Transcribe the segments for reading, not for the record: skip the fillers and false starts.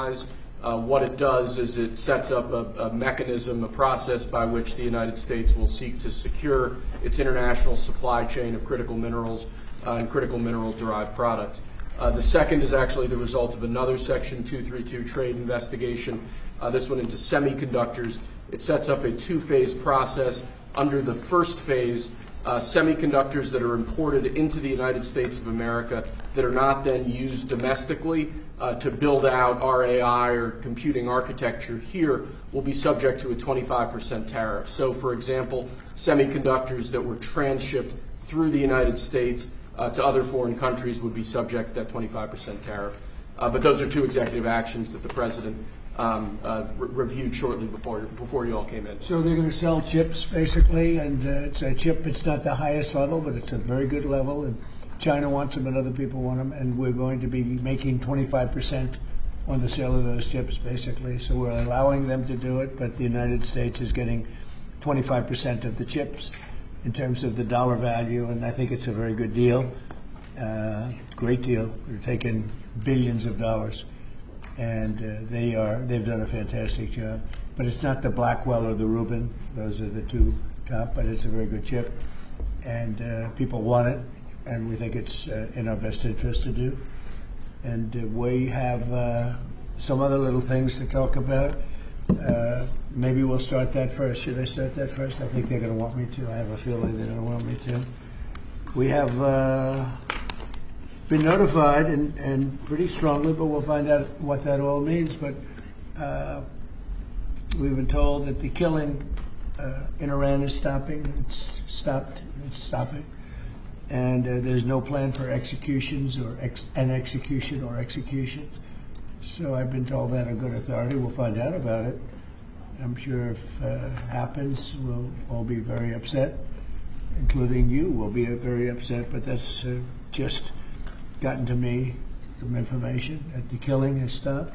compromise. What it does is it sets up a mechanism, a process by which the United States will seek to secure its international supply chain of critical minerals and critical mineral-derived products. The second is actually the result of another Section 232 trade investigation, this one into semiconductors. It sets up a two-phase process. Under the first phase, semiconductors that are imported into the United States of America that are not then used domestically to build out our AI or computing architecture here will be subject to a 25% tariff. So, for example, semiconductors that were transshipped through the United States to other foreign countries would be subject to that 25% tariff. But those are two executive actions that the President reviewed shortly before you all came in. So they're going to sell chips, basically, and it's a chip. It's not the highest level, but it's a very good level. And China wants them, and other people want them, and we're going to be making 25% on the sale of those chips, basically. So we're allowing them to do it, but the United States is getting 25% of the chips in terms of the dollar value, and I think it's a very good deal, great deal. We're taking billions of dollars. And they've done a fantastic job. But it's not the Blackwell or the Rubin. Those are the two top, but it's a very good chip. And people want it, and we think it's in our best interest to do. And we have some other little things to talk about. Maybe we'll start that first. Should I start that first? I think they're going to want me to. I have a feeling they're going to want me to. We have been notified, and pretty strongly, but we'll find out what that all means. But we've been told that the killing in Iran is stopping. It's stopped. It's stopping. And there's no plan for executions or an execution or executions. So I've been told that on good authority. We'll find out about it. I'm sure if it happens, we'll all be very upset, including you will be very upset. But that's just gotten to me, some information that the killing has stopped,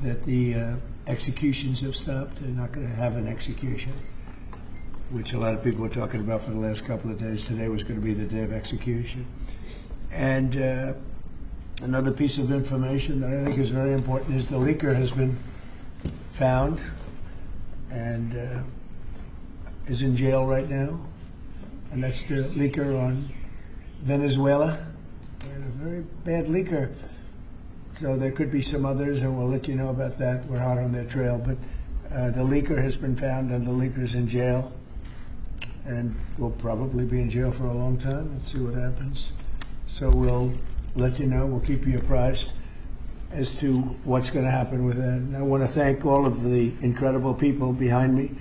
that the executions have stopped. They're not going to have an execution, which a lot of people were talking about for the last couple of days. Today was going to be the day of execution. And another piece of information that I think is very important is the leaker has been found and is in jail right now. And that's the leaker on Venezuela. And a very bad leaker. So there could be some others, and we'll let you know about that. We're hot on their trail. But the leaker has been found, and the leaker's in jail. And will probably be in jail for a long time. Let's see what happens. So we'll let you know. We'll keep you apprised as to what's going to happen with that. And I want to thank all of the incredible people behind me,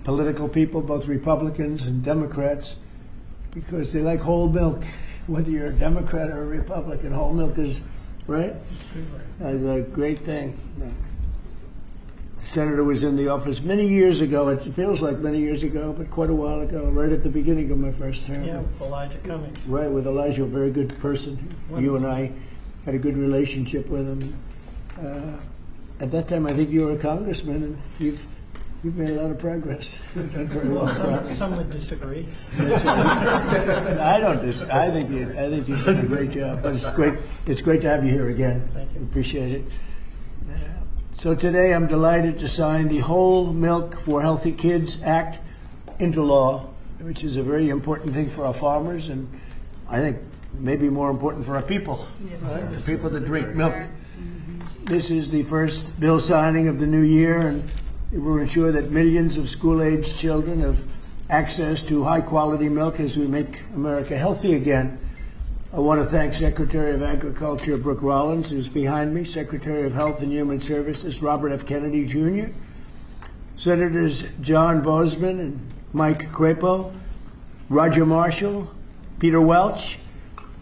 political people, both Republicans and Democrats, because they like whole milk. Whether you're a Democrat or a Republican, whole milk is, right? That's a great thing. The senator was in the office many years ago. It feels like many years ago, but quite a while ago, right at the beginning of my first term. Yeah, with Elijah Cummings. Right, with Elijah, a very good person. Wonderful. You and I had a good relationship with him. At that time, I think you were a congressman, and you've made a lot of progress. You've done very well. Some would disagree. I don't disagree. I think you've done a great job. But it's great. It's great to have you here again. Thank you. Appreciate it. So today, I'm delighted to sign the Whole Milk for Healthy Kids Act into law, which is a very important thing for our farmers, and I think maybe more important for our people, yes, right? The people that drink milk. Mm-hmm. This is the first bill signing of the new year, and it will ensure that millions of school-aged children have access to high-quality milk as we make America healthy again. I want to thank Secretary of Agriculture Brooke Rollins, who's behind me, Secretary of Health and Human Services Robert F. Kennedy Jr., Senators John Boozman and Mike Crapo, Roger Marshall, Peter Welch,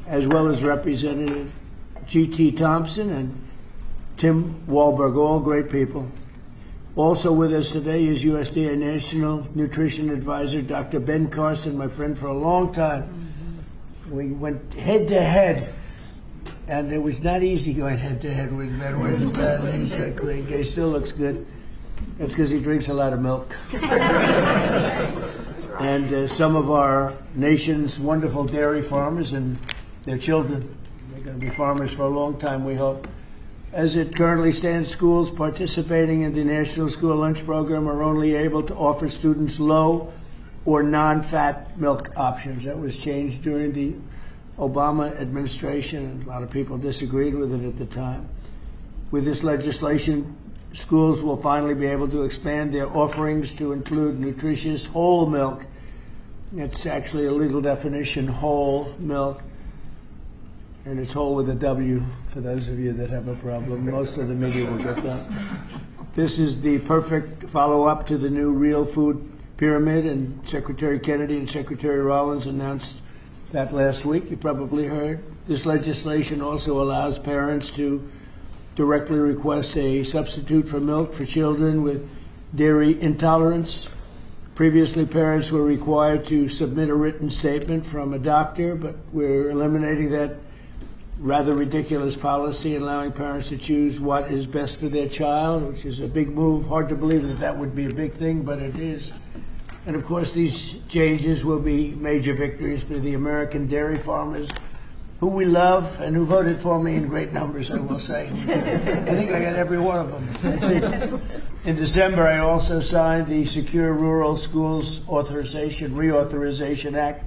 as well as Representative G.T. Thompson and Tim Walberg, all great people. Also with us today is USDA National Nutrition Advisor Dr. Ben Carson, my friend for a long time. Mm-hmm. We went head-to-head, and it was not easy going head-to-head with Ben. Where's Ben? He's like, he still looks good. That's because he drinks a lot of milk. And some of our nation's wonderful dairy farmers and their children, they're going to be farmers for a long time, we hope. As it currently stands, schools participating in the National School Lunch Program are only able to offer students low or non-fat milk options. That was changed during the Obama administration, and a lot of people disagreed with it at the time. With this legislation, schools will finally be able to expand their offerings to include nutritious whole milk. It's actually a legal definition, whole milk. And it's whole with a W for those of you that have a problem. Most of the media will get that. This is the perfect follow-up to the new real food pyramid, and Secretary Kennedy and Secretary Rollins announced that last week. You probably heard. This legislation also allows parents to directly request a substitute for milk for children with dairy intolerance. Previously, parents were required to submit a written statement from a doctor, but we're eliminating that rather ridiculous policy, allowing parents to choose what is best for their child, which is a big move. Hard to believe that that would be a big thing, but it is. And of course, these changes will be major victories for the American dairy farmers, who we love and who voted for me in great numbers, I will say. I think I got every one of them. In December, I also signed the Secure Rural Schools Reauthorization Act,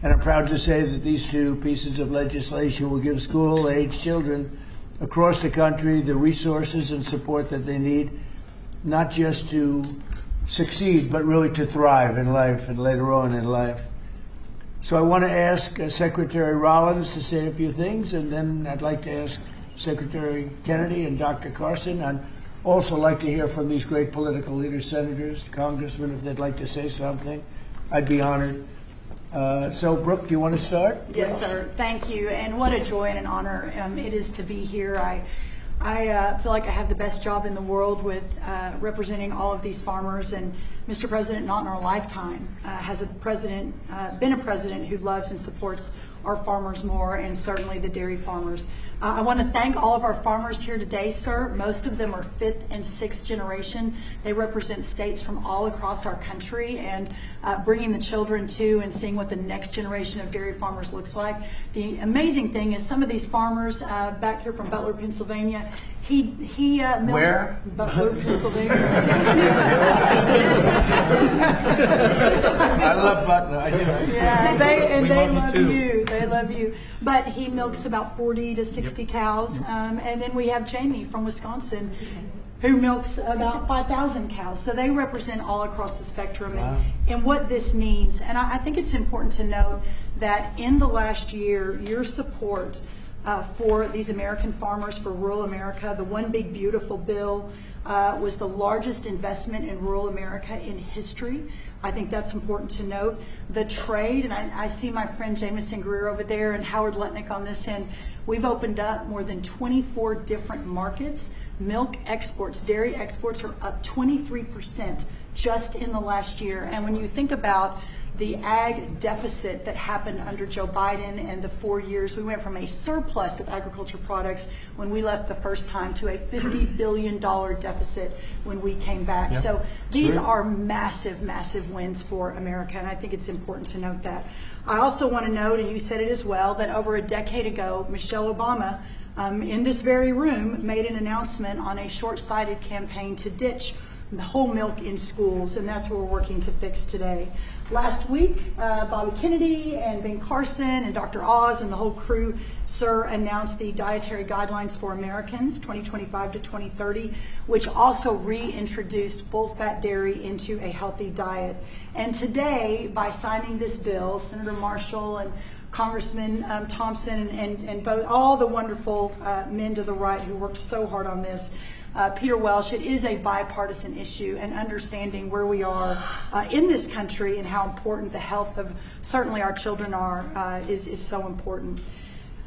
and I'm proud to say that these two pieces of legislation will give school-age children across the country the resources and support that they need, not just to succeed, but really to thrive in life and later on in life. So I want to ask Secretary Rollins to say a few things, and then I'd like to ask Secretary Kennedy and Dr. Carson. I'd also like to hear from these great political leaders, senators, congressmen, if they'd like to say something. I'd be honored. So, Brooke, do you want to start? Yes, sir. Thank you. And what a joy and an honor it is to be here. I feel like I have the best job in the world with representing all of these farmers. And Mr. President, not in our lifetime, has been a president who loves and supports our farmers more, and certainly the dairy farmers. I want to thank all of our farmers here today, sir. Most of them are 5th and 6th generation. They represent states from all across our country, and bringing the children to and seeing what the next generation of dairy farmers looks like. The amazing thing is some of these farmers back here from Butler, Pennsylvania, he milks. Where? Butler, Pennsylvania. I love Butler. I do. Yeah, they love you. They love you. But he milks about 40 to 60 cows. And then we have Jamie from Wisconsin, who milks about 5,000 cows. So they represent all across the spectrum. Wow. And what this means. And I think it's important to note that in the last year, your support for these American farmers, for rural America, the One Big Beautiful Bill was the largest investment in rural America in history. I think that's important to note. The trade, and I see my friend Jameson Greer over there and Howard Letnick on this end, we've opened up more than 24 different markets. Milk exports, dairy exports are up 23% just in the last year. And when you think about the ag deficit that happened under Joe Biden and the 4 years, we went from a surplus of agriculture products when we left the first time to a $50 billion deficit when we came back. Yep. So these are massive, massive wins for America, and I think it's important to note that. I also want to note, and you said it as well, that over a decade ago, Michelle Obama, in this very room, made an announcement on a short-sighted campaign to ditch the whole milk in schools, and that's what we're working to fix today. Last week, Bobby Kennedy and Ben Carson and Dr. Oz and the whole crew, sir, announced the Dietary Guidelines for Americans 2025 to 2030, which also reintroduced full-fat dairy into a healthy diet. And today, by signing this bill, Senator Marshall and Congressman Thompson and both all the wonderful men to the right who worked so hard on this, Peter Welsh, it is a bipartisan issue, and understanding where we are in this country and how important the health of certainly our children are is so important.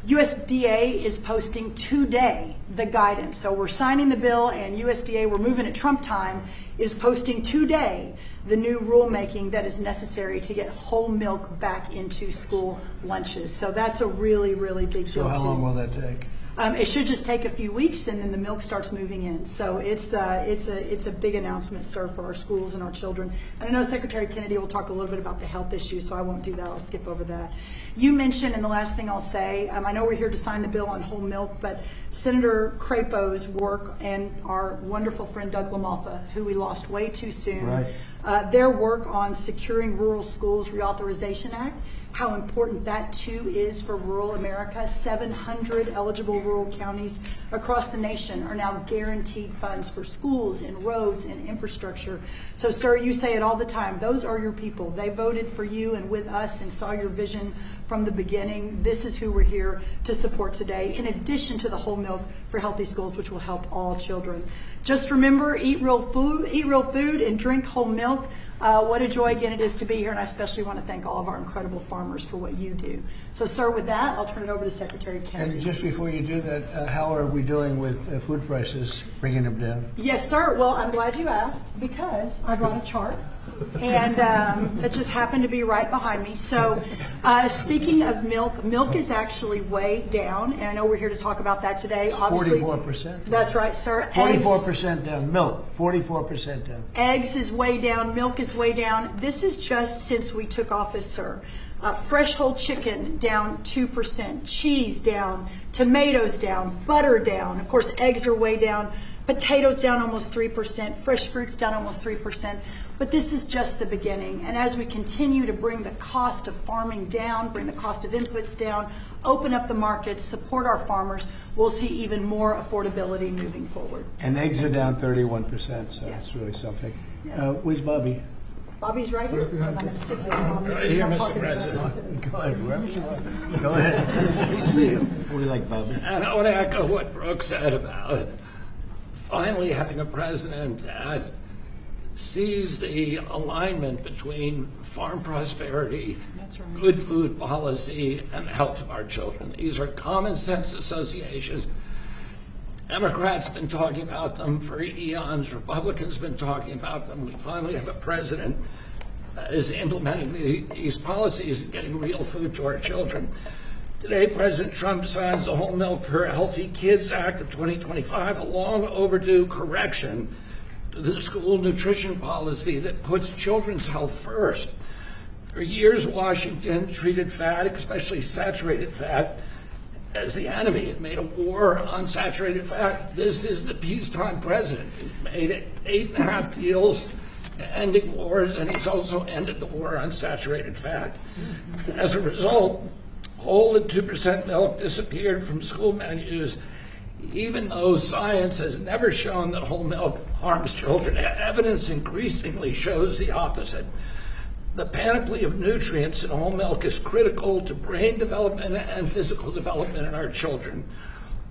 USDA is posting today the guidance. So we're signing the bill, and USDA, we're moving at Trump time, is posting today the new rulemaking that is necessary to get whole milk back into school lunches. So that's a really, really big deal. So how long too. will that take? It should just take a few weeks, and then the milk starts moving in. So it's a big announcement, sir, for our schools and our children. And I know Secretary Kennedy will talk a little bit about the health issues, so I won't do that. I'll skip over that. You mentioned, and the last thing I'll say, I know we're here to sign the bill on whole milk, but Senator Crapo's work and our wonderful friend Doug LaMalfa, who we lost way too soon, Right. their work on securing Rural Schools Reauthorization Act, how important that too is for rural America. 700 eligible rural counties across the nation are now guaranteed funds for schools and roads and infrastructure. So, sir, you say it all the time. Those are your people. They voted for you and with us and saw your vision from the beginning. This is who we're here to support today, in addition to the whole milk for healthy schools, which will help all children. Just remember, eat real food and drink whole milk. What a joy again it is to be here, and I especially want to thank all of our incredible farmers for what you do. So, sir, with that, I'll turn it over to Secretary Kennedy. And just before you do that, how are we doing with food prices, bringing them down? Yes, sir. Well, I'm glad you asked, because I brought a chart, and it just happened to be right behind me. So, speaking of milk, milk is actually way down, and I know we're here to talk about that today. Obviously, 44%. That's right, sir. 44% down. Milk, 44% down. Eggs is way down. Milk is way down. This is just since we took office, sir. Fresh whole chicken down 2%, cheese down, tomatoes down, butter down. Of course, eggs are way down. Potatoes down almost 3%, fresh fruits down almost 3%. But this is just the beginning. And as we continue to bring the cost of farming down, bring the cost of inputs down, open up the markets, support our farmers, we'll see even more affordability moving forward. And eggs are down 31%, so it's really something. Where's Bobby? Bobby's right here. I'm going to sit here. Bobby, so Right you're here, not Mr. talking about President. this. Go ahead, wherever you want. Go ahead. Good to see you. We like Bobby. And I want to echo what Brooke said about finally having a president that sees the alignment between farm prosperity, That's right. good food policy, and the health of our children. These are common sense associations. Democrats have been talking about them for eons. Republicans have been talking about them. We finally have a president that is implementing these policies and getting real food to our children. Today, President Trump signs the Whole Milk for Healthy Kids Act of 2025, a long overdue correction to the school nutrition policy that puts children's health first. For years, Washington treated fat, especially saturated fat, as the enemy. It made a war on saturated fat. This is the peacetime president. He made 8.5 deals ending wars, and he's also ended the war on saturated fat. As a result, whole and 2% milk disappeared from school menus, even though science has never shown that whole milk harms children. Evidence increasingly shows the opposite. The panoply of nutrients in whole milk is critical to brain development and physical development in our children.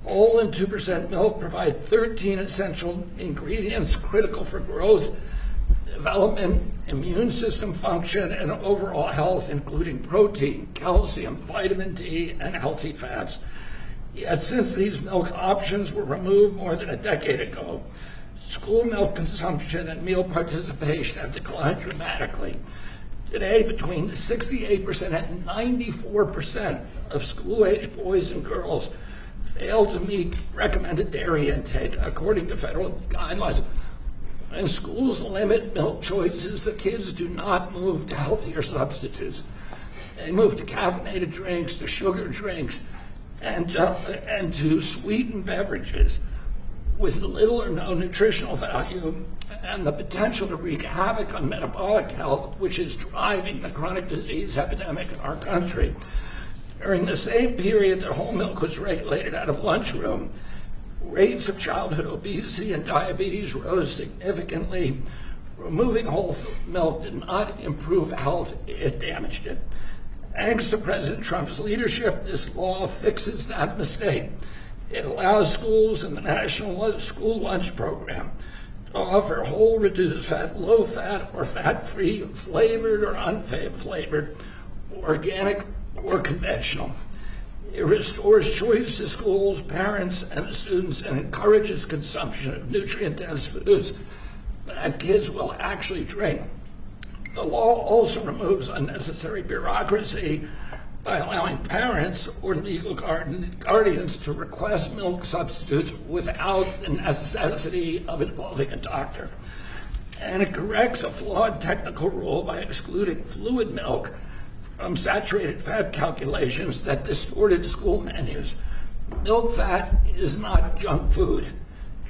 Whole and 2% milk provide 13 essential ingredients critical for growth, development, immune system function, and overall health, including protein, calcium, vitamin D, and healthy fats. Yet since these milk options were removed more than a decade ago, school milk consumption and meal participation have declined dramatically. Today, between 68% and 94% of school-age boys and girls fail to meet recommended dairy intake, according to federal guidelines. When schools limit milk choices, the kids do not move to healthier substitutes. They move to caffeinated drinks, to sugar drinks, and to sweetened beverages with little or no nutritional value and the potential to wreak havoc on metabolic health, which is driving the chronic disease epidemic in our country. During the same period that whole milk was regulated out of lunchroom, rates of childhood obesity and diabetes rose significantly. Removing whole milk did not improve health, it damaged it. Thanks to President Trump's leadership, this law fixes that mistake. It allows schools in the National School Lunch Program to offer whole, reduced fat, low fat, or fat-free, flavored or unflavored, organic or conventional. It restores choice to schools, parents, and students, and encourages consumption of nutrient-dense foods that kids will actually drink. The law also removes unnecessary bureaucracy by allowing parents or legal guardians to request milk substitutes without the necessity of involving a doctor. And it corrects a flawed technical rule by excluding fluid milk from saturated fat calculations that distorted school menus. Milk fat is not junk food.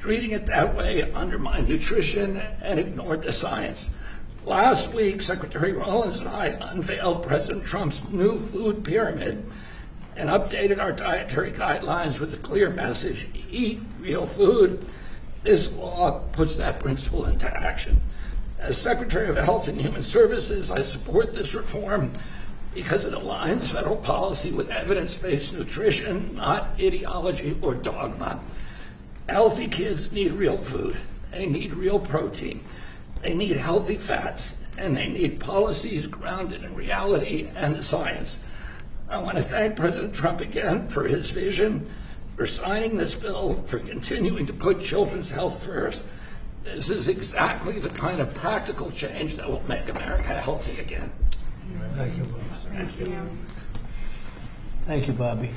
Treating it that way undermined nutrition and ignored the science. Last week, Secretary Rollins and I unveiled President Trump's new food pyramid and updated our dietary guidelines with a clear message: eat real food. This law puts that principle into action. As Secretary of Health and Human Services, I support this reform because it aligns federal policy with evidence-based nutrition, not ideology or dogma. Healthy kids need real food. They need real protein. They need healthy fats, and they need policies grounded in reality and science. I want to thank President Trump again for his vision, for signing this bill, for continuing to put children's health first. This is exactly the kind of practical change that will make America healthy again. Thank you, Bob. Thank you, Bobby.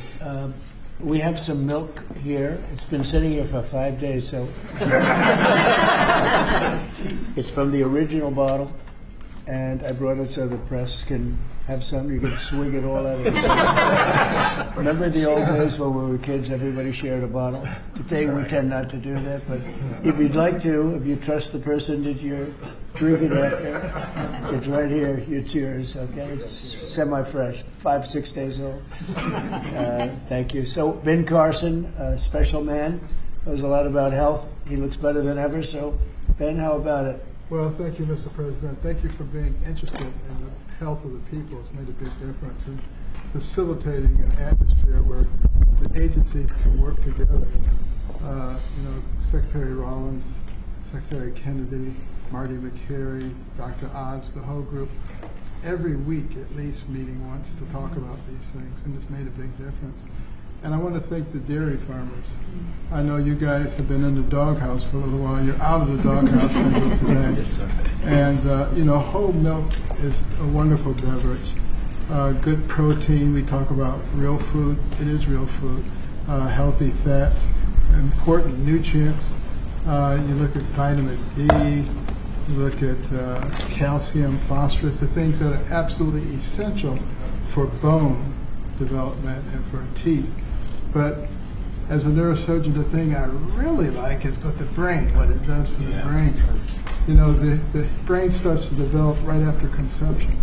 We have some milk here. It's been sitting here for 5 days, so it's from the original bottle, and I brought it so the press can have some. You can swig it all out of the same. Remember the old days when we were kids, everybody shared a bottle? Today we tend not to do that, but if you'd like to, if you trust the person that you're drinking after, it's right here, it's yours, okay? It's semi-fresh, 5-6 days old. Thank you. So Ben Carson, special man, knows a lot about health. He looks better than ever, so Ben, how about it? Well, thank you, Mr. President. Thank you for being interested in the health of the people. It's made a big difference in facilitating an atmosphere where the agencies can work together. Secretary Rollins, Secretary Kennedy, Marty McCary, Dr. Oz, the whole group, every week at least meeting once to talk about these things, and it's made a big difference. And I want to thank the dairy farmers. I know you guys have been in the doghouse for a little while. You're out of the doghouse today. Yes, sir. And, whole milk is a wonderful beverage. Good protein. We talk about real food. It is real food. Healthy fats, important nutrients. You look at vitamin D, you look at calcium, phosphorus, the things that are absolutely essential for bone development and for teeth. But as a neurosurgeon, the thing I really like is what the brain, what it does for the brain. The brain starts to develop right after conception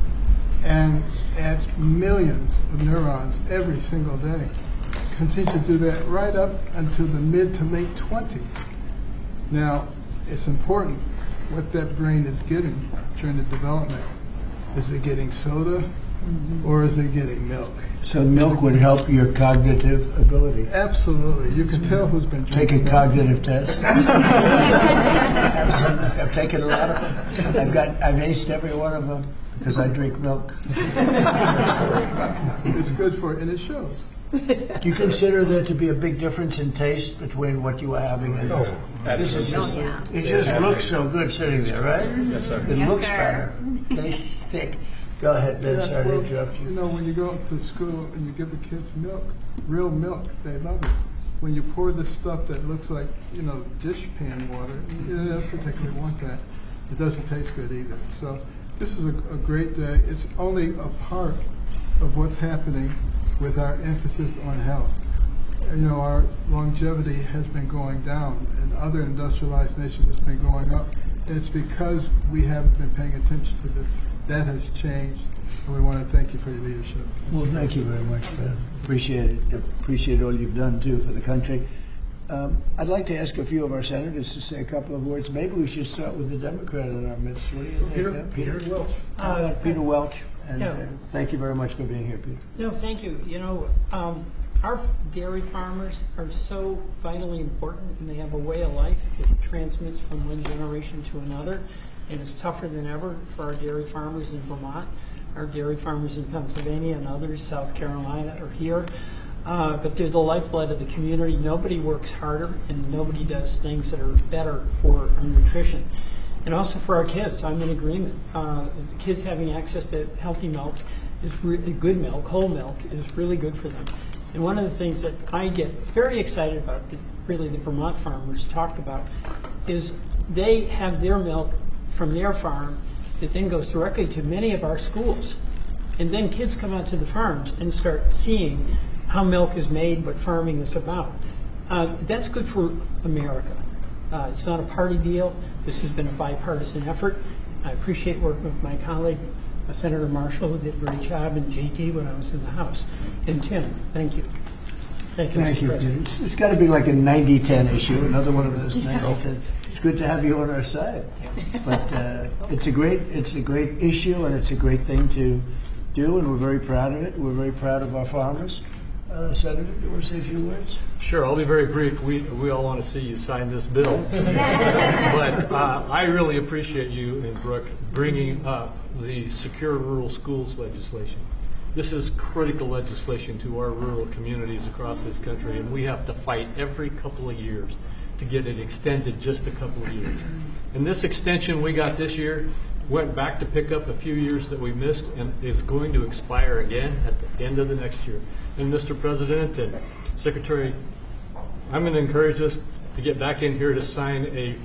and adds millions of neurons every single day. Continues to do that right up until the mid to late 20s. Now, it's important what that brain is getting during the development. Is it getting soda or is it getting milk? So milk would help your cognitive ability. Absolutely. You can tell who's been drinking Taking milk. cognitive tests. I've taken a lot of them. I've aced every one of them because I drink milk. It's good for it, and it shows. Do you consider there to be a big difference in taste between what you are having and this is just, it just looks so good sitting there, right? Yes, sir. It looks better. Tastes thick. Go ahead, Ben. Sorry to interrupt you. When you go to school and you give the kids milk, real milk, they love it. When you pour this stuff that looks like, dish pan water, they don't particularly want that. It doesn't taste good either. So this is a great day. It's only a part of what's happening with our emphasis on health. Our longevity has been going down, and other industrialized nations it's been going up. And it's because we haven't been paying attention to this. That has changed, and we want to thank you for your leadership. Well, thank you very much, Ben. Appreciate it. Appreciate all you've done, too, for the country. I'd like to ask a few of our senators to say a couple of words. Maybe we should start with the Democrat in our midst. What do you think? Peter Welch. Peter Welch. And thank you very much for being here, Peter. No, thank you. Our dairy farmers are so vitally important, and they have a way of life that transmits from one generation to another. And it's tougher than ever for our dairy farmers in Vermont, our dairy farmers in Pennsylvania, and others, South Carolina, are here. But they're the lifeblood of the community. Nobody works harder, and nobody does things that are better for our nutrition. And also for our kids, I'm in agreement. Kids having access to healthy milk is really good milk, whole milk, is really good for them. And one of the things that I get very excited about, that really the Vermont farmers talked about, is they have their milk from their farm that then goes directly to many of our schools. And then kids come out to the farms and start seeing how milk is made, what farming is about. That's good for America. It's not a party deal. This has been a bipartisan effort. I appreciate working with my colleague, Senator Marshall, who did a great job, and JT when I was in the House. And Tim, thank you. Thank you, Thank Mr. you. President. It's got to be like a 90-10 issue, another one of those things. It's good to have you on our side. But it's a great issue, and it's a great thing to do, and we're very proud of it. We're very proud of our farmers. Senator, do you want to say a few words? Sure, I'll be very brief. We all want to see you sign this bill. But I really appreciate you and Brooke bringing up the Secure Rural Schools legislation. This is critical legislation to our rural communities across this country, and we have to fight every couple of years to get it extended just a couple of years. And this extension we got this year went back to pick up a few years that we missed, and is going to expire again at the end of the next year. And Mr. President and Secretary, I'm going to encourage us to get back in here to sign a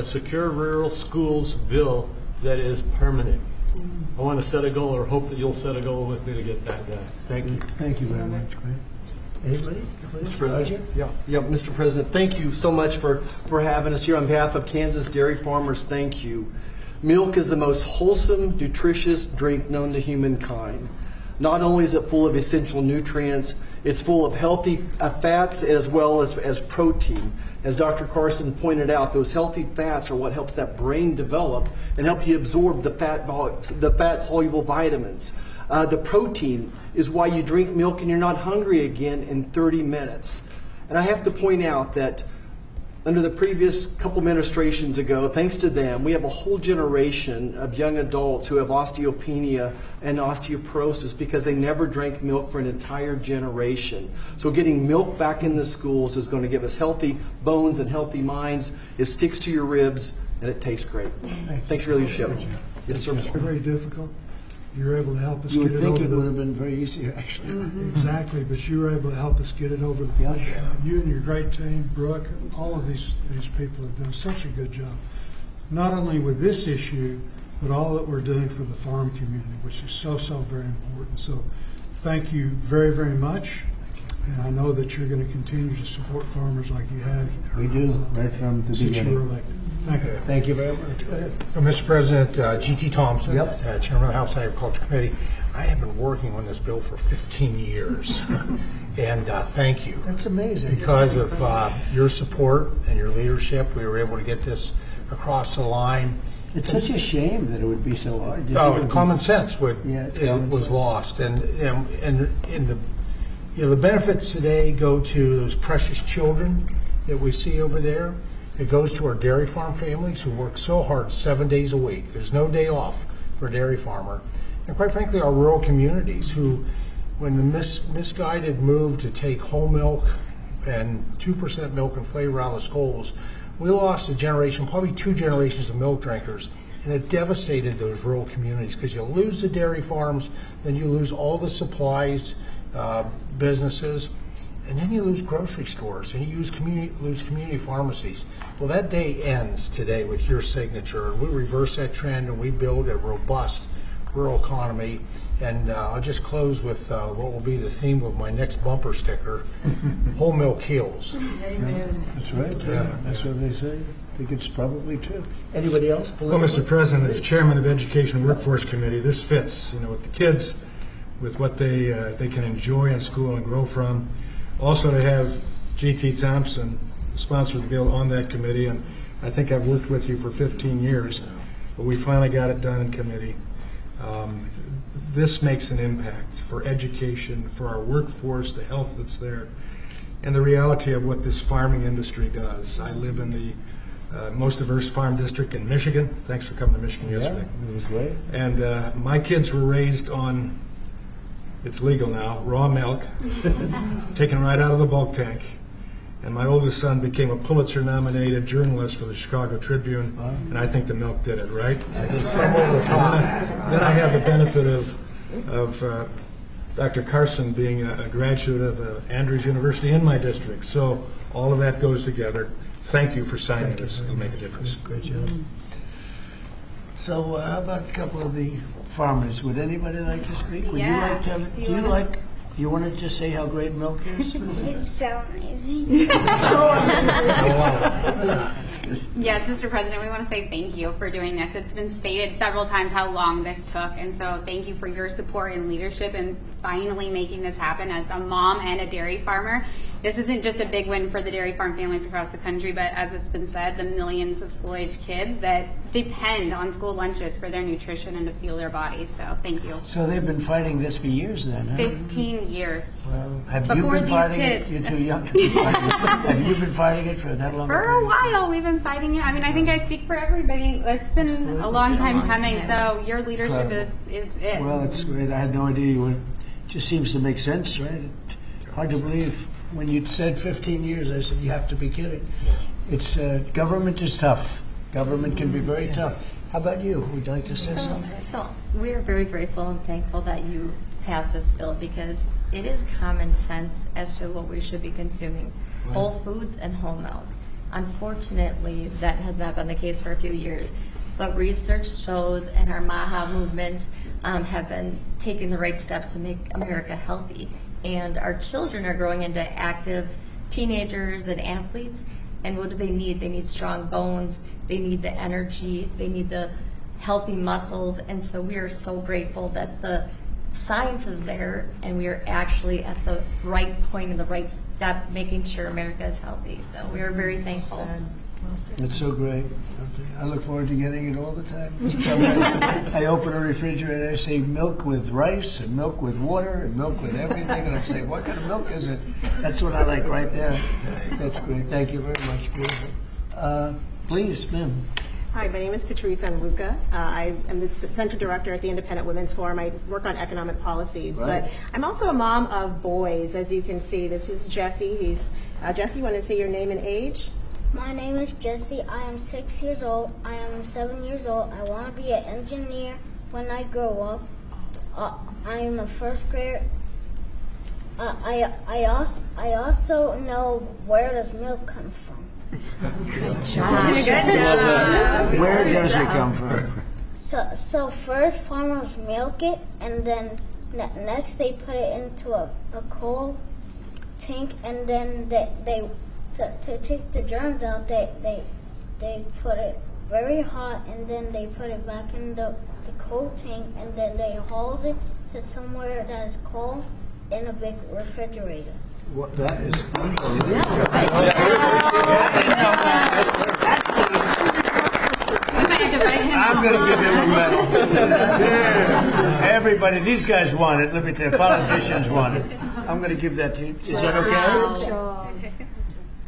Secure Rural Schools bill that is permanent. I want to set a goal, or hope that you'll set a goal with me to get that done. Thank you. Thank you very much, Greg. Anybody? Mr. President. Yeah, Mr. President, thank you so much for having us here. On behalf of Kansas dairy farmers, thank you. Milk is the most wholesome, nutritious drink known to humankind. Not only is it full of essential nutrients, it's full of healthy fats as well as protein. As Dr. Carson pointed out, those healthy fats are what helps that brain develop and help you absorb the fat-soluble vitamins. The protein is why you drink milk and you're not hungry again in 30 minutes. And I have to point out that under the previous couple administrations ago, thanks to them, we have a whole generation of young adults who have osteopenia and osteoporosis because they never drank milk for an entire generation. So getting milk back in the schools is going to give us healthy bones and healthy minds. It sticks to your ribs and it tastes great. Thanks for your leadership. Yes, sir, Mr. Very difficult. You're able to help us You get would it think over it the... would have been very easy, actually. Exactly, but you were able to help us get it over the finish line. You and your great team, Brooke, all of these people have done such a good job. Not only with this issue, but all that we're doing for the farm community, which is so very important. So thank you very, very much. And I know that you're going to continue to support farmers like you have. We do, right from the Since you were beginning. elected. Thank you. Thank you very much. Go ahead. Mr. President, G.T. Thompson, Yep. Chairman of the House Agriculture Committee. I have been working on this bill for 15 years, and thank you. That's amazing. Because of your support and your leadership, we were able to get this across the line. It's such a shame that it would be so hard. Common sense Yeah, it's common was sense. lost, and the benefits today go to those precious children that we see over there. It goes to our dairy farm families who work so hard 7 days a week. There's no day off for a dairy farmer. And quite frankly, our rural communities who, when the misguided move to take whole milk and 2% milk and flavor out of the schools, we lost a generation, probably 2 generations of milk drinkers, and it devastated those rural communities because you lose the dairy farms, then you lose all the supplies, businesses, and then you lose grocery stores, and you lose community pharmacies. Well, that day ends today with your signature. We reverse that trend, and we build a robust rural economy. And I'll just close with what will be the theme of my next bumper sticker: whole milk heals. That's right. That's what they say. I think it's probably true. Anybody else? Well, Mr. President, as Chairman of Education and Workforce Committee, this fits, with the kids, with what they can enjoy in school and grow from. Also to have G.T. Thompson sponsor the bill on that committee, and I think I've worked with you for 15 years, but we finally got it done in committee. This makes an impact for education, for our workforce, the health that's there, and the reality of what this farming industry does. I live in the most diverse farm district in Michigan. Thanks for coming to Michigan yesterday. It was great. And my kids were raised on, it's legal now, raw milk, taken right out of the bulk tank. And my oldest son became a Pulitzer-nominated journalist for the Chicago Tribune, and I think the milk did it, right? Then I have the benefit of of Dr. Carson being a graduate of Andrews University in my district. So all of that goes together. Thank you for signing this. It'll make a difference. Great job. So how about a couple of the farmers? Would anybody like to speak? Would Yeah. you like to? You want to just say how great milk is? It's so amazing. Yes, Mr. President, we want to say thank you for doing this. It's been stated several times how long this took, and so thank you for your support and leadership in finally making this happen. As a mom and a dairy farmer, this isn't just a big win for the dairy farm families across the country, but as it's been said, the millions of school-age kids that depend on school lunches for their nutrition and to fuel their bodies. So thank you. So they've been fighting this for years then, huh? 15 years. Well, have Before you been these fighting kids. it? You're too young to be fighting it. Have you been fighting it for that long? For a while, we've been fighting it. I mean, I think I speak for everybody. It's been a long time coming, so your leadership is it. Well, it's great. I had no idea you were. Just seems to make sense, right? Hard to believe. When you said 15 years, I said, you have to be kidding. It's government is tough. Government can be very tough. How about you? Would you like to say something? So we are very grateful and thankful that you passed this bill because it is common sense as to what we should be consuming. Whole foods and whole milk. Unfortunately, that has not been the case for a few years. But research shows and our MAHA movements have been taking the right steps to make America healthy. And our children are growing into active teenagers and athletes. And what do they need? They need strong bones. They need the energy. They need the healthy muscles. And so we are so grateful that the science is there and we are actually at the right point and the right step making sure America is healthy. So we are very thankful. It's so great. I look forward to getting it all the time. I open a refrigerator, I say milk with rice and milk with water and milk with everything, and I say, what kind of milk is it? That's what I like right there. That's great. Thank you very much. Beautiful. Please, ma'am. Hi, my name is Patrice Anluca. I am the Center Director at the Independent Women's Forum. I work on economic policies, Right. but I'm also a mom of boys, as you can see. This is Jesse. Jesse, you want to say your name and age? My name is Jesse. I am 6 years old. I am 7 years old. I want to be an engineer when I grow up. I am a first grader. I also know where does milk come from. Good job. Where does it come from? So first farmers milk it, and then next they put it into a coal tank, and then they to take the germs out, they put it very hot, and then they put it back in the coal tank, and then they haul it to somewhere that is cold in a big refrigerator. What, that is unbelievable. I'm going to give him a medal. Everybody, these guys want it. Let me tell you, politicians want it. I'm going to give that to you. Is that okay?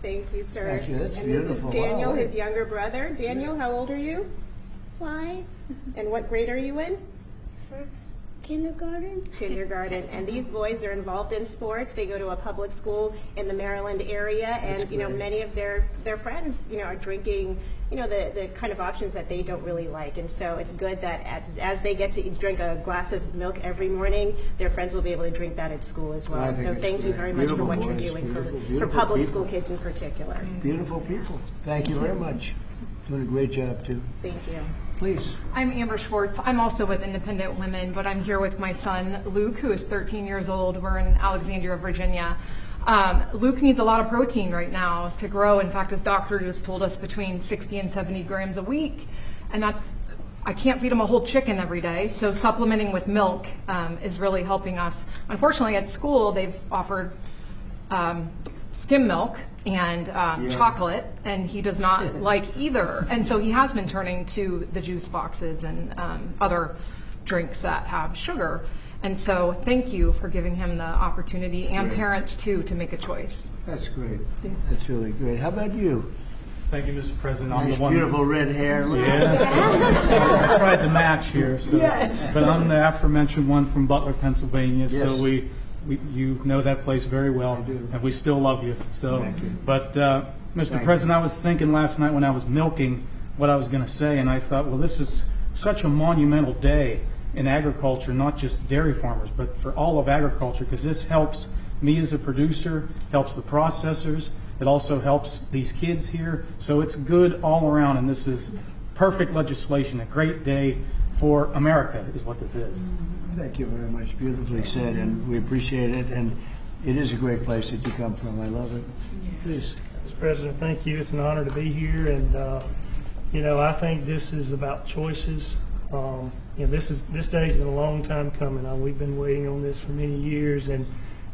Thank you, sir. Thank you. That's and beautiful. This is Daniel, Wow. his younger brother. Daniel, how old are you? 5 And what grade are you in? for kindergarten. Kindergarten. And these boys are involved in sports. They go to a public school in the Maryland area, and great. many of their friends are drinking the kind of options that they don't really like. And so it's good that as they get to drink a glass of milk every morning, their friends will be able to drink that at school as well. I think So it's thank you great. very much for Beautiful what you're boys. doing for Beautiful public people. school kids in particular. Beautiful people. Thank you very much. Doing a great job, too. Thank you. Please. I'm Amber Schwartz. I'm also with Independent Women, but I'm here with my son, Luke, who is 13 years old. We're in Alexandria, Virginia. Luke needs a lot of protein right now to grow. In fact, his doctor just told us between 60 and 70 grams a week. And I can't feed him a whole chicken every day, so supplementing with milk is really helping us. Unfortunately, at school, they've offered skim milk and chocolate, and he does not like either. And so he has been turning to the juice boxes and other drinks that have sugar. And so thank you for giving him the opportunity, and parents too, to make a choice. That's great. That's really great. How about you? Thank you, Mr. President. I'm Nice, the one. beautiful red hair. Look Yeah. I tried to match here, so. Yes. But I'm the aforementioned one from Butler, Pennsylvania. Yes. So you know that place very well, I do. and we still love you. So, Thank you. but Mr. Thank President, I was thinking last night when I was milking what I was going to say, and I thought, well, this is such a monumental day in agriculture, not just dairy farmers, but for all of agriculture, because this helps me as a producer, helps the processors. It also helps these kids here. So it's good all around, and this is perfect legislation, a great day for America is what this is. Thank you very much. Beautifully said, and we appreciate it. And it is a great place that you come from. I love it. Please. Mr. President, thank you. It's an honor to be here, and I think this is about choices. This day's been a long time coming. We've been waiting on this for many years, and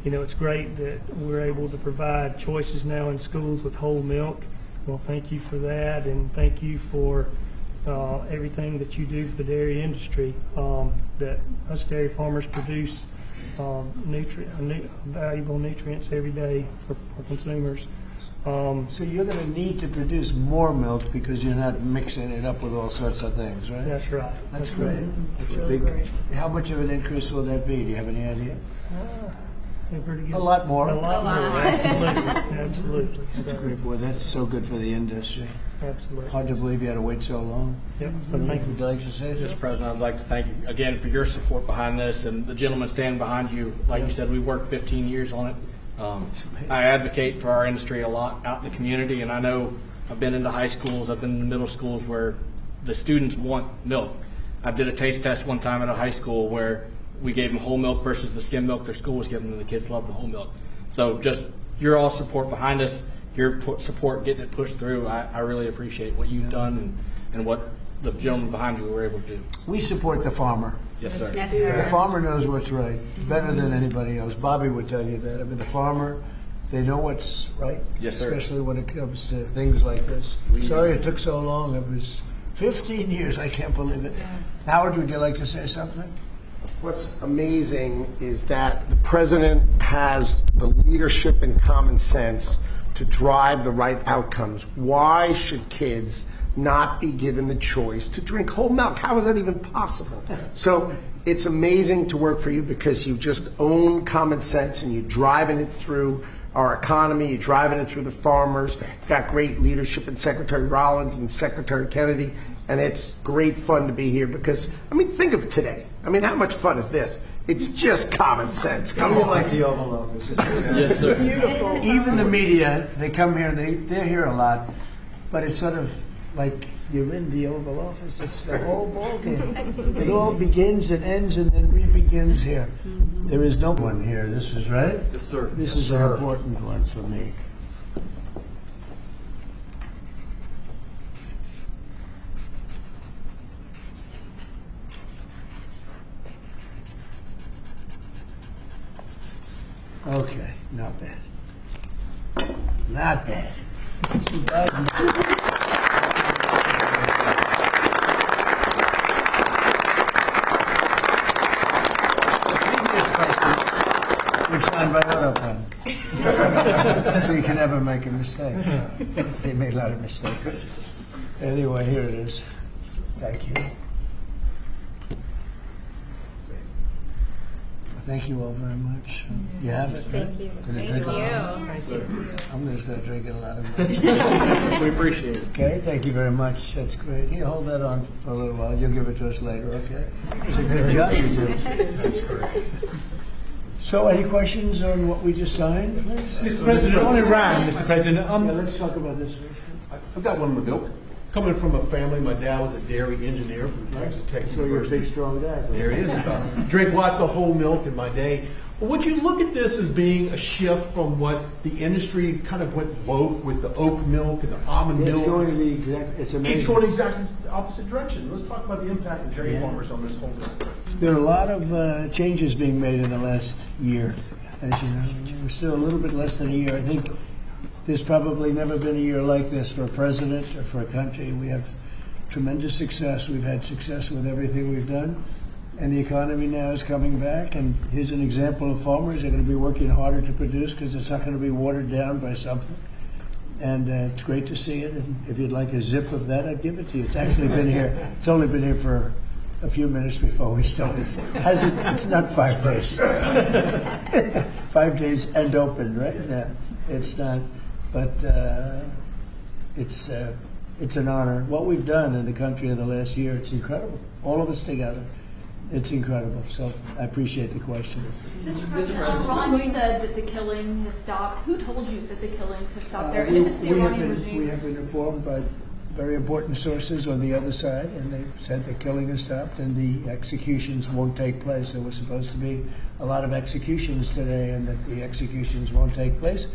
it's great that we're able to provide choices now in schools with whole milk. Well, thank you for that, and thank you for everything that you do for the dairy industry. That us dairy farmers produce valuable nutrients every day for consumers. So you're going to need to produce more milk because you're not mixing it up with all sorts of things, right? That's right. That's great. It's a big. How much of an increase will that be? Do you have any idea? A lot more. A lot more. Absolutely. Absolutely. That's great, boy. That's so good for the industry. Absolutely. Hard to believe you had to wait so long. Yep. So thank you. Would you like to say Mr. President, I'd like to thank you again for your support behind this, and the gentleman standing behind you. Like you said, we worked 15 years on it. I advocate for our industry a lot out in the community, and I know I've been into high schools, I've been in middle schools where the students want milk. I did a taste test one time at a high school where we gave them whole milk versus the skim milk their school was giving them. The kids love the whole milk. So just your all support behind us, your support getting it pushed through, I really appreciate what you've done and what the gentleman behind you were able to do. We support the farmer. Yes, sir. Yes, sir. The farmer knows what's right better than anybody else. Bobby would tell you that. I mean, the farmer, they know what's right. Yes, sir. Especially when it comes to things like this. Sorry it took so long. It was 15 years. I can't believe it. Howard, would you like to say something? What's amazing is that the president has the leadership and common sense to drive the right outcomes. Why should kids not be given the choice to drink whole milk? How is that even possible? So it's amazing to work for you because you just own common sense and you're driving it through our economy, you're driving it through the farmers. You've got great leadership in Secretary Rollins and Secretary Kennedy, and it's great fun to be here because, I mean, think of today. I mean, how much fun is this? It's just common sense. Come on. Like the Oval Office. Yes, sir. Beautiful. Even the media, they come here and they're here a lot, but it's sort of like you're in the Oval Office. It's the whole ballgame. It all begins and ends and then re-begins here. There is no one here. This is right? Yes, sir. This is an important one for me. Okay, not bad. Not bad. Too bad. We signed by AutoPen. So you can never make a mistake. They made a lot of mistakes. Anyway, here it is. Thank you. Thank you all very much. You have it, right? Thank you. Gonna Thank drink you. it? I'm going to start drinking a lot of milk. We appreciate it. Okay, thank you very much. That's great. You hold that on for a little while. You'll give it to us later, okay? It's a good job you did. That's great. So, any questions on what we just signed? Mr. President, on Iran, Mr. President, Yeah, let's talk about this first. I've got one in the milk. Coming from a family, my dad was a dairy engineer from Texas Tech So you're a University. big, strong guy. There it is. Drink lots of whole milk in my day. Would you look at this as being a shift from what the industry kind of went woke with the oat milk and the almond It's milk? going the exact, it's amazing. It's going exactly the opposite direction. Let's talk about the impact of dairy farmers on this whole thing. There are a lot of changes being made in the last year, as you know. We're still a little bit less than a year. I think there's probably never been a year like this for a president or for a country. We have tremendous success. We've had success with everything we've done. And the economy now is coming back. And here's an example of farmers. They're going to be working harder to produce because it's not going to be watered down by something. And it's great to see it. And if you'd like a zip of that, I'd give it to you. It's actually been here. It's only been here for a few minutes before we started. It's not 5 days. 5 days and open, right? No, it's not. But it's an honor. What we've done in the country in the last year, it's incredible. All of us together. it's incredible. So I appreciate the question. Mr. President, Ron, you said that the killing has stopped. Who told you that the killings have stopped there? And We, if it's the we have Iranian been, regime? we have been informed by very important sources on the other side, and they've said the killing has stopped and the executions won't take place. There was supposed to be a lot of executions today, and that the executions won't take place.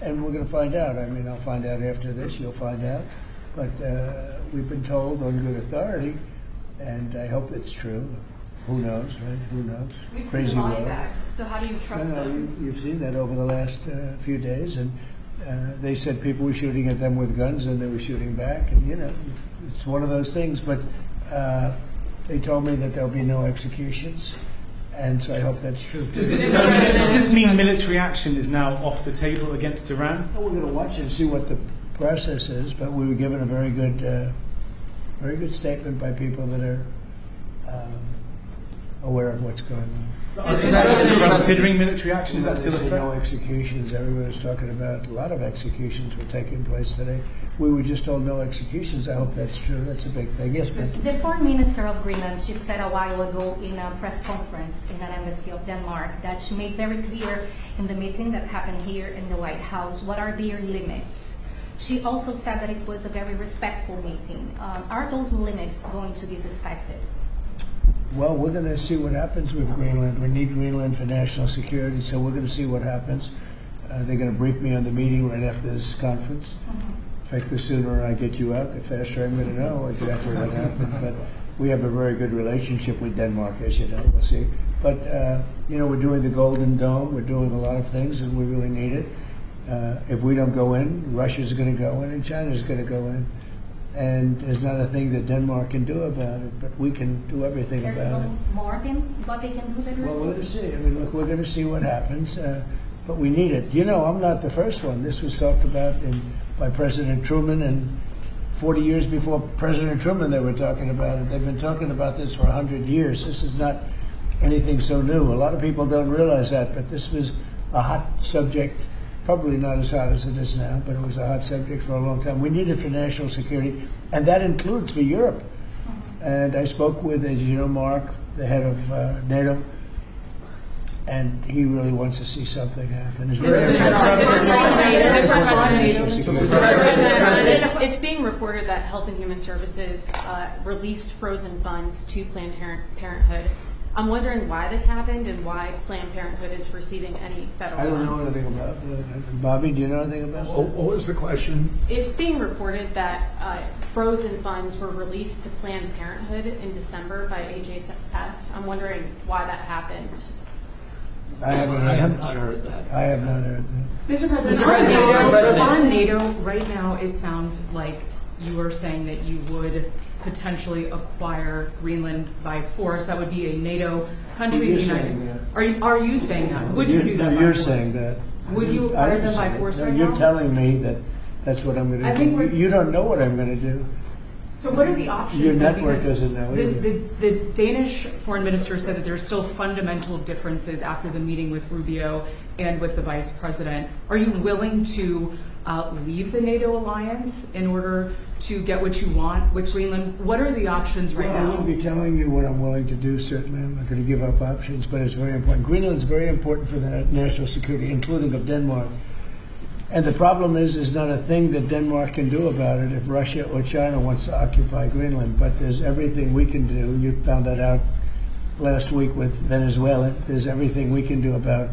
And we're going to find out. I mean, I'll find out after this. You'll find out. But we've been told on good authority, and I hope it's true. Who knows, right? Who knows? We've Crazy seen body world. bags, so how do you trust them? You've seen that over the last few days, and they said people were shooting at them with guns, and they were shooting back, and it's one of those things. But they told me that there'll be no executions, and so I hope that's true. Does this mean military action is now off the table against Iran? Well, we're going to watch and see what the process is, but we were given a very good statement by people that are aware of what's going on. Is that still considering military action? Is that still a There's threat? no executions. Everybody's talking about a lot of executions were taking place today. We were just told no executions. I hope that's true. That's a big thing. Yes, Becky? The Foreign Minister of Greenland, she said a while ago in a press conference in an embassy of Denmark that she made very clear in the meeting that happened here in the White House what are their limits. She also said that it was a very respectful meeting. Are those limits going to be respected? Well, we're going to see what happens with Greenland. We need Greenland for national security, so we're going to see what happens. They're going to brief me on the meeting right after this conference. In fact, the sooner I get you out, the faster I'm going to know exactly what happened. But we have a very good relationship with Denmark, as you know. We'll see. But, we're doing the Golden Dome. We're doing a lot of things, and we really need it. If we don't go in, Russia's going to go in, and China's going to go in. And there's not a thing that Denmark can do about it, but we can do everything There's about it. no more than what they can do than Well, we're going to see. I mean, look, we're going to see what happens, but we need it. I'm not the first one. This was talked about by President Truman, and 40 years before President Truman, they were talking about it. They've been talking about this for 100 years. This is not anything so new. A lot of people don't realize that, but this was a hot subject. Probably not as hot as it is now, but it was a hot subject for a long time. We need it for national security, and that includes for Europe. And I spoke with, as you know, Mark, the head of NATO, and he really wants to see something happen. It's being reported that Health and Human Services released frozen funds to Planned Parenthood. I'm wondering why this happened and why Planned Parenthood is receiving any federal funds. I don't know anything about it. Bobby, do you know anything about it? What was the question? It's being reported that frozen funds were released to Planned Parenthood in December by HHS. I'm wondering why that happened. I have not heard that. I have not heard that. Mr. President, on NATO right now, it sounds like you are saying that you would potentially acquire Greenland by force. That would be a NATO country. You're saying that. Are you saying that? Would you do that? You're saying that. Would you acquire them by force right You're now? telling me that that's what I'm going I to think do. You don't know what I'm going to do. So what are the options? Your then? network Because doesn't know either. The Danish foreign minister said that there's still fundamental differences after the meeting with Rubio and with the vice president. Are you willing to leave the NATO alliance in order to get what you want with Greenland? What are the options right Well, I now? wouldn't be telling you what I'm willing to do, certainly. I'm not going to give up options, but it's very important. Greenland is very important for the national security, including of Denmark. And the problem is, there's not a thing that Denmark can do about it if Russia or China wants to occupy Greenland. But there's everything we can do. You found that out last week with Venezuela. There's everything we can do about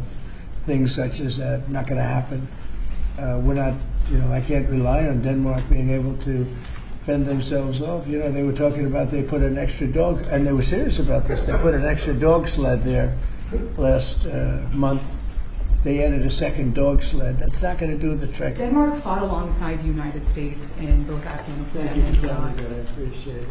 things such as that. Not going to happen. We're not, I can't rely on Denmark being able to fend themselves off. They were talking about they put an extra dog, and they were serious about this. They put an extra dog sled there last month. They added a second dog sled. That's not going to do the trick. Denmark fought alongside the United States in both Afghanistan Thank you and for telling Iraq. me that. I appreciate it.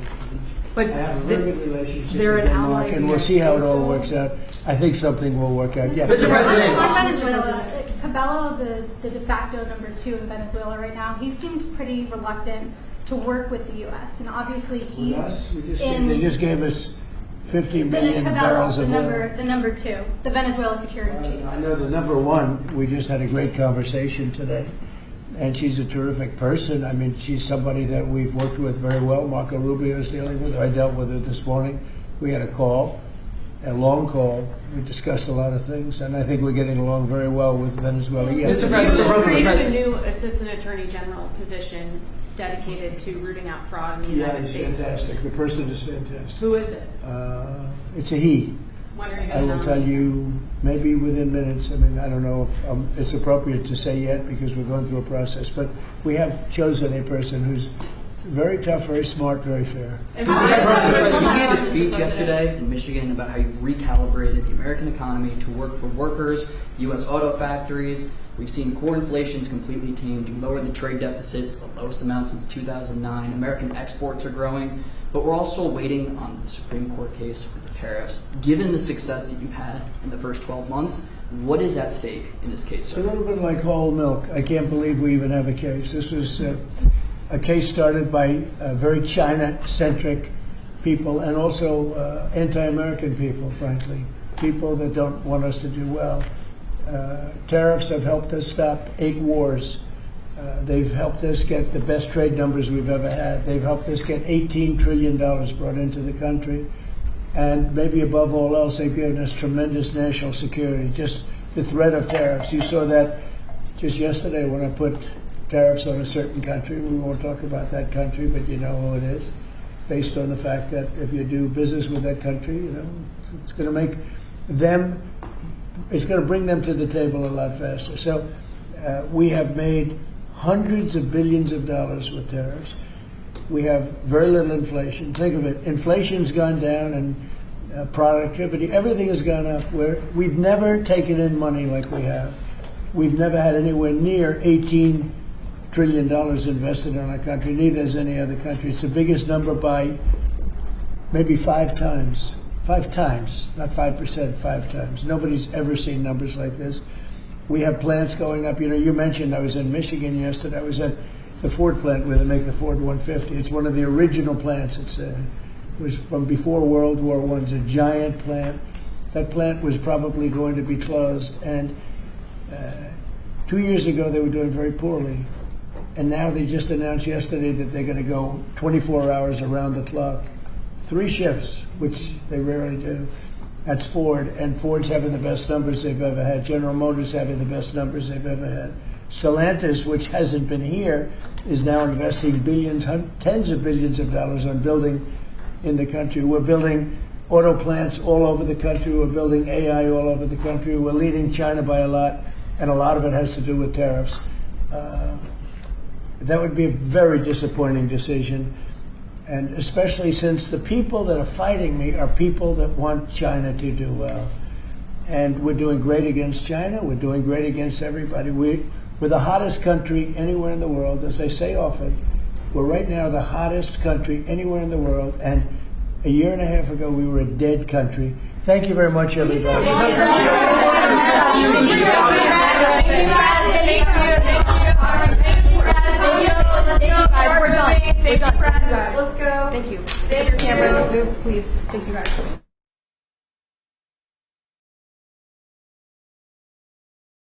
But I have a very good relationship they're with an Denmark, ally of and the we'll see how it United all States. works out. I think something will work out. Yeah. Mr. President. On Venezuela, Cabello, the de facto number 2 in Venezuela right now, he seemed pretty reluctant to work with the U.S. And obviously he's Us? in They just gave us 50 million Cabello, barrels of oil. the number 2, the Venezuela security chief. I know the number 1. We just had a great conversation today, and she's a terrific person. I mean, she's somebody that we've worked with very well. Marco Rubio is dealing with her. I dealt with her this morning. We had a call, a long call. We discussed a lot of things, and I think we're getting along very well with Venezuela. Yes. Mr. President, created a new Assistant Attorney General position dedicated to rooting out fraud in the Yeah, United it's States. fantastic. The person is fantastic. Who is it? It's a he. When are you I going will to tell you maybe within minutes. I mean, I don't know if it's appropriate to say yet because we're going through a process, but we have chosen a person who's very tough, very smart, very fair. You gave a speech yesterday in Michigan about how you recalibrated the American economy to work for workers, U.S. auto factories. We've seen core inflation's completely tamed. You lowered the trade deficits, the lowest amount since 2009. American exports are growing, but we're also waiting on the Supreme Court case for the tariffs. Given the success that you've had in the first 12 months, what is at stake in this case, It's a sir? little bit like whole milk. I can't believe we even have a case. This was a case started by very China-centric people and also anti-American people, frankly, people that don't want us to do well. Tariffs have helped us stop 8 wars. They've helped us get the best trade numbers we've ever had. They've helped us get $18 trillion brought into the country. And maybe above all else, they've given us tremendous national security. Just the threat of tariffs. You saw that just yesterday when I put tariffs on a certain country. We won't talk about that country, but you know who it is. Based on the fact that if you do business with that country, you know, it's going to make them, it's going to bring them to the table a lot faster. So we have made hundreds of billions of dollars with tariffs. We have very little inflation. Think of it, inflation's gone down and productivity, everything has gone up. We've never taken in money like we have. We've never had anywhere near $18 trillion invested in our country, neither has any other country. It's the biggest number by maybe 5 times. 5 times, not 5%, 5 times. Nobody's ever seen numbers like this. We have plants going up. You know, you mentioned I was in Michigan yesterday. I was at the Ford plant where they make the Ford 150. It's one of the original plants. It was from before World War I. It's a giant plant. That plant was probably going to be closed. And 2 years ago, they were doing very poorly. And now they just announced yesterday that they're going to go 24 hours around the clock. 3 shifts, which they rarely do. That's Ford, and Ford's having the best numbers they've ever had. General Motors having the best numbers they've ever had. Stellantis, which hasn't been here, is now investing billions, tens of billions of dollars on building in the country. We're building auto plants all over the country. We're building AI all over the country. We're leading China by a lot, and a lot of it has to do with tariffs. That would be a very disappointing decision. And especially since the people that are fighting me are people that want China to do well. And we're doing great against China. We're doing great against everybody. We're the hottest country anywhere in the world. As I say often, we're right now the hottest country anywhere in the world. And a year and a half ago, we were a dead country. Thank you very much, everybody. We're done. Let's go. Thank you. Take your cameras. Move, please. Thank you guys.